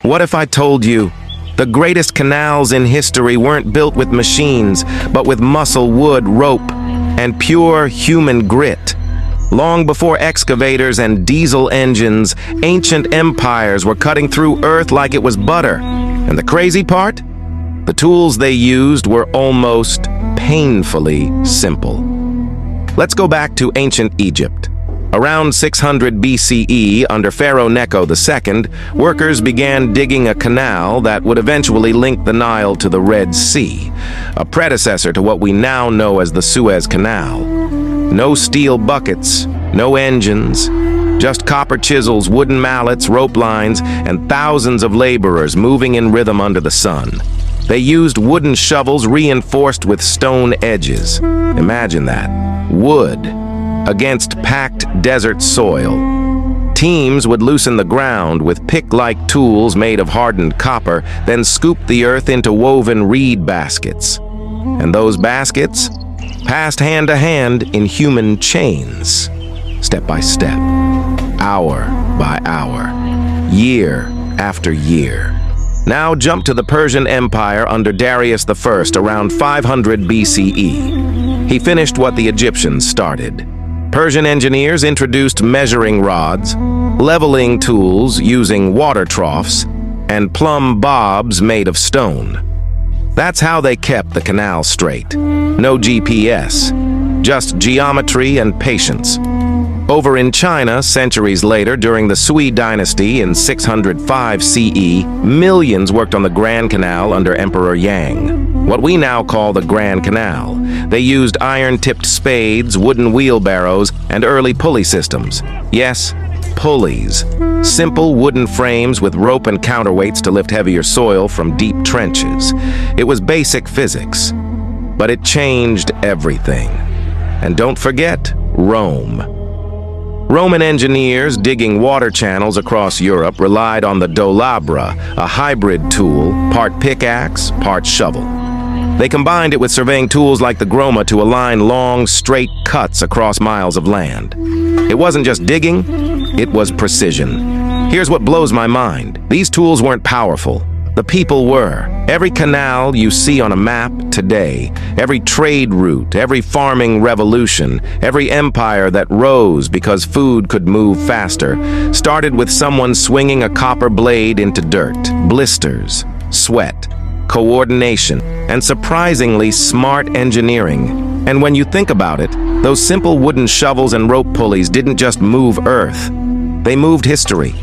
What if I told you the greatest canals in history weren't built with machines, but with muscle, wood, rope, and pure human grit? Long before excavators and diesel engines, ancient empires were cutting through earth like it was butter. And the crazy part? The tools they used were almost painfully simple. Let's go back to ancient Egypt. Around 600 BCE, under Pharaoh Necho II, workers began digging a canal that would eventually link the Nile to the Red Sea, a predecessor to what we now know as the Suez Canal. No steel buckets, no engines, just copper chisels, wooden mallets, rope lines, and thousands of laborers moving in rhythm under the sun. They used wooden shovels reinforced with stone edges. Imagine that. Wood against packed desert soil. Teams would loosen the ground with pick-like tools made of hardened copper, then scoop the earth into woven reed baskets. And those baskets passed hand to hand in human chains, step by step, hour by hour, year after year. Now jump to the Persian Empire under Darius I around 500 BCE. He finished what the Egyptians started. Persian engineers introduced measuring rods, leveling tools using water troughs, and plumb bobs made of stone. That's how they kept the canal straight. No GPS, just geometry and patience. Over in China, centuries later, during the Sui dynasty in 605 CE, millions worked on the Grand Canal under Emperor Yang, what we now call the Grand Canal. They used iron-tipped spades, wooden wheelbarrows, and early pulley systems. Yes, pulleys. Simple wooden frames with rope and counterweights to lift heavier soil from deep trenches. It was basic physics, but it changed everything. And don't forget Rome. Roman engineers digging water channels across Europe relied on the dolabra, a hybrid tool, part pickaxe, part shovel. They combined it with surveying tools like the groma to align long, straight cuts across miles of land. It wasn't just digging, it was precision. Here's what blows my mind. These tools weren't powerful. The people were. Every canal you see on a map today, every trade route, every farming revolution, every empire that rose because food could move faster, started with someone swinging a copper blade into dirt, blisters, sweat, coordination, and surprisingly smart engineering. And when you think about it, those simple wooden shovels and rope pulleys didn't just move Earth. They moved history.